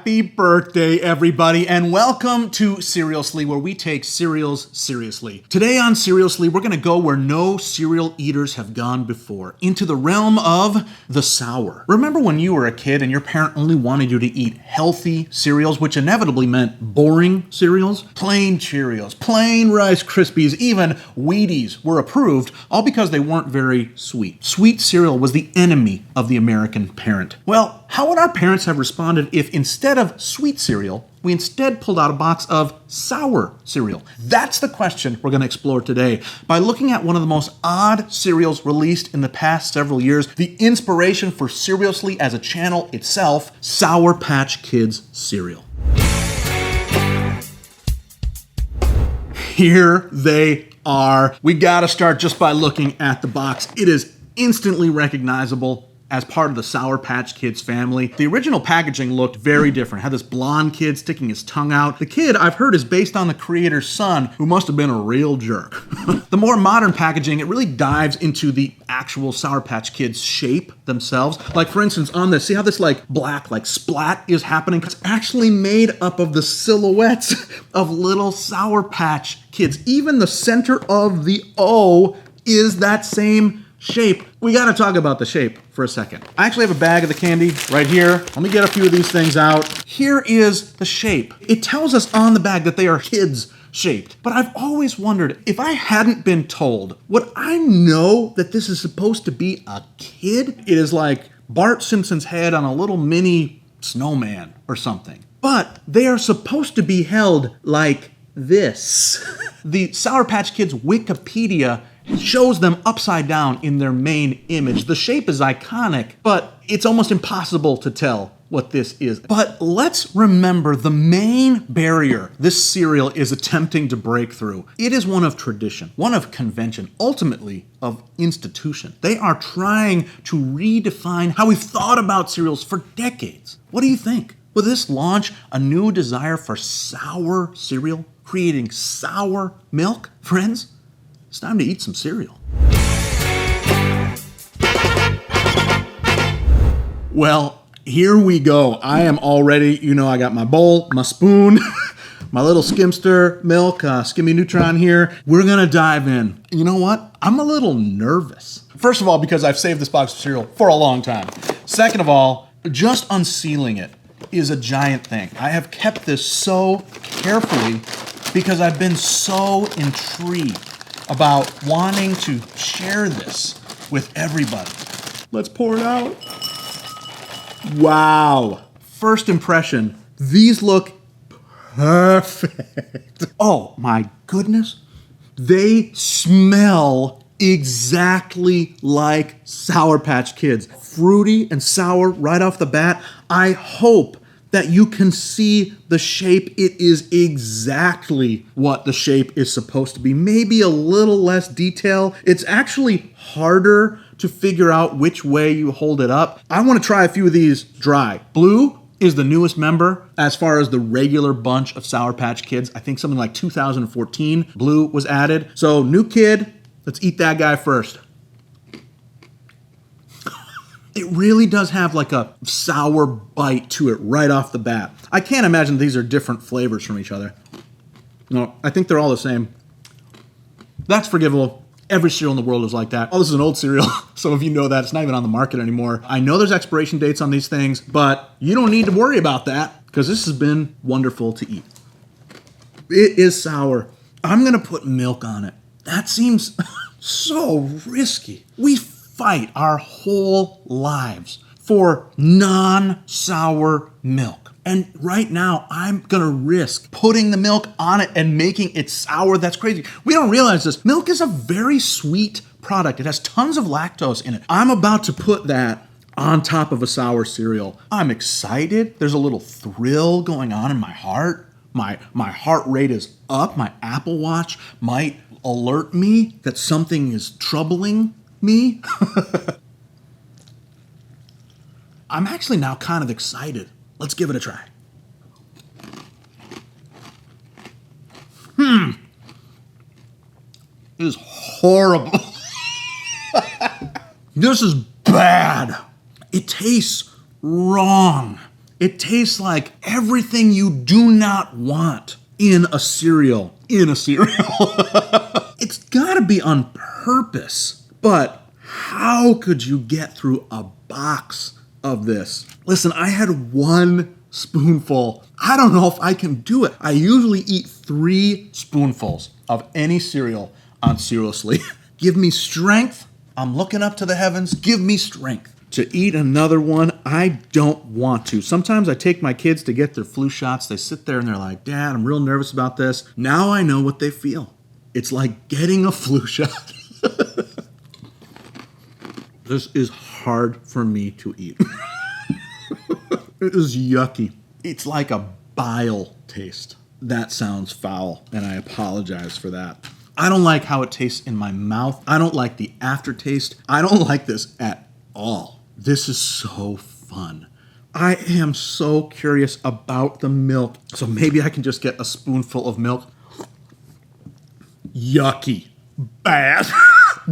Happy birthday, everybody, and welcome to Cerealsly, where we take cereals seriously. Today on Cerealsly, we're going to go where no cereal eaters have gone before, into the realm of the sour. Remember when you were a kid and your parent only wanted you to eat healthy cereals, which inevitably meant boring cereals? Plain Cheerios, plain Rice Krispies, even Wheaties were approved, all because they weren't very sweet. Sweet cereal was the enemy of the American parent. Well, how would our parents have responded if instead of sweet cereal, we instead pulled out a box of sour cereal? That's the question we're going to explore today by looking at one of the most odd cereals released in the past several years, the inspiration for Cerealsly as a channel itself, Sour Patch Kids cereal. Here they are. We got to start just by looking at the box. It is instantly recognizable as part of the Sour Patch Kids family. The original packaging looked very different. It had this blonde kid sticking his tongue out. The kid, I've heard, is based on the creator's son, who must have been a real jerk. The more modern packaging, it really dives into the actual Sour Patch Kids shape themselves. Like, for instance, on this, see how this black splat is happening? It's actually made up of the silhouettes of little Sour Patch Kids. Even the center of the O is that same shape. We gotta talk about the shape for a second. I actually have a bag of the candy right here. Let me get a few of these things out. Here is the shape. It tells us on the bag that they are kids shaped. But I've always wondered, if I hadn't been told, would I know that this is supposed to be a kid? It is like Bart Simpson's head on a little mini snowman or something. But they are supposed to be held like this. The Sour Patch Kids Wikipedia shows them upside down in their main image. The shape is iconic, but it's almost impossible to tell what this is. But let's remember the main barrier this cereal is attempting to break through. It is one of tradition, one of convention, ultimately of institution. They are trying to redefine how we've thought about cereals for decades. What do you think? Will this launch a new desire for sour cereal, creating sour milk? Friends, it's time to eat some cereal. Well, here we go. I am all ready. You know, I got my bowl, my spoon, my little Skimster milk, Skimmy Neutron here. We're gonna dive in. You know what? I'm a little nervous. First of all, because I've saved this box of cereal for a long time. Second of all, just unsealing it is a giant thing. I have kept this so carefully because I've been so intrigued about wanting to share this with everybody. Let's pour it out. Wow. First impression, these look perfect. Oh my goodness. They smell exactly like Sour Patch Kids. Fruity and sour right off the bat. I hope that you can see the shape. It is exactly what the shape is supposed to be. Maybe a little less detail. It's actually harder to figure out which way you hold it up. I want to try a few of these dry. Blue is the newest member as far as the regular bunch of Sour Patch Kids. I think something like 2014, Blue was added. So new kid, let's eat that guy first. It really does have like a sour bite to it right off the bat. I can't imagine these are different flavors from each other. No, I think they're all the same. That's forgivable. Every cereal in the world is like that. Oh, this is an old cereal. Some of you know that. It's not even on the market anymore. I know there's expiration dates on these things, but you don't need to worry about that because this has been wonderful to eat. It is sour. I'm going to put milk on it. That seems so risky. We fight our whole lives for non-sour milk. And right now, I'm gonna risk putting the milk on it and making it sour. That's crazy. We don't realize this. Milk is a very sweet product. It has tons of lactose in it. I'm about to put that on top of a sour cereal. I'm excited. There's a little thrill going on in my heart. My heart rate is up. My Apple Watch might alert me that something is troubling me. I'm actually now kind of excited. Let's give it a try. It is horrible. This is bad. It tastes wrong. It tastes like everything you do not want in a cereal. It's gotta be on purpose. But how could you get through a box of this? Listen, I had one spoonful. I don't know if I can do it. I usually eat 3 spoonfuls of any cereal on Cerealsly. Give me strength. I'm looking up to the heavens. Give me strength to eat another one. I don't want to. Sometimes I take my kids to get their flu shots. They sit there and they're like, Dad, I'm real nervous about this. Now I know what they feel. It's like getting a flu shot. This is hard for me to eat. It is yucky. It's like a bile taste. That sounds foul, and I apologize for that. I don't like how it tastes in my mouth. I don't like the aftertaste. I don't like this at all. This is so fun. I am so curious about the milk. So maybe I can just get a spoonful of milk. Yucky. Bad.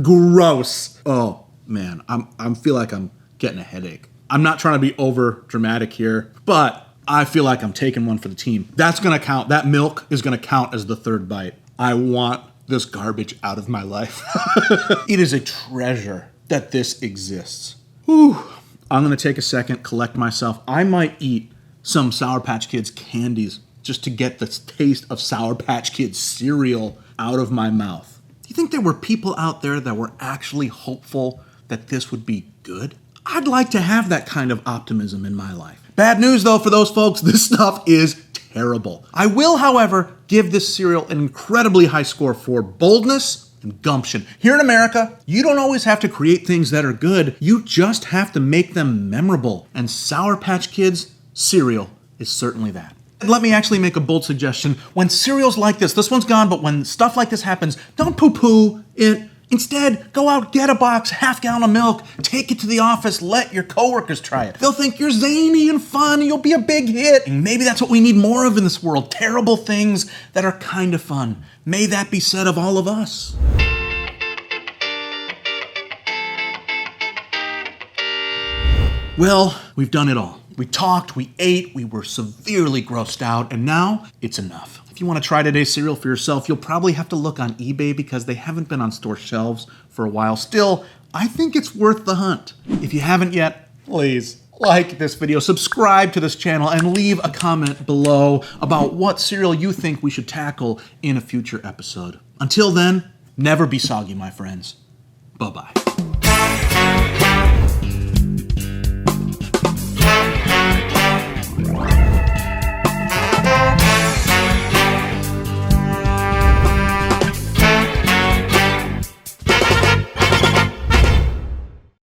Gross. Oh, man. I feel like I'm getting a headache. I'm not trying to be over dramatic here, but I feel like I'm taking one for the team. That's going to count. That milk is going to count as the third bite. I want this garbage out of my life. It is a treasure that this exists. Whew. I'm going to take a second, collect myself. I might eat some Sour Patch Kids candies just to get the taste of Sour Patch Kids cereal out of my mouth. Do you think there were people out there that were actually hopeful that this would be good? I'd like to have that kind of optimism in my life. Bad news, though, for those folks. This stuff is terrible. I will, however, give this cereal an incredibly high score for boldness and gumption. Here in America, you don't always have to create things that are good. You just have to make them memorable. And Sour Patch Kids cereal is certainly that. Let me actually make a bold suggestion. When cereals like this one's gone, but when stuff like this happens, don't poo-poo it. Instead, go out, get a box, half-gallon of milk, take it to the office, let your coworkers try it. They'll think you're zany and fun, and you'll be a big hit. And maybe that's what we need more of in this world, terrible things that are kind of fun. May that be said of all of us. Well, we've done it all. We talked, we ate, we were severely grossed out, and now it's enough. If you want to try today's cereal for yourself, you'll probably have to look on eBay because they haven't been on store shelves for a while. Still, I think it's worth the hunt. If you haven't yet, please like this video, subscribe to this channel, and leave a comment below about what cereal you think we should tackle in a future episode. Until then, never be soggy, my friends. Bye-bye.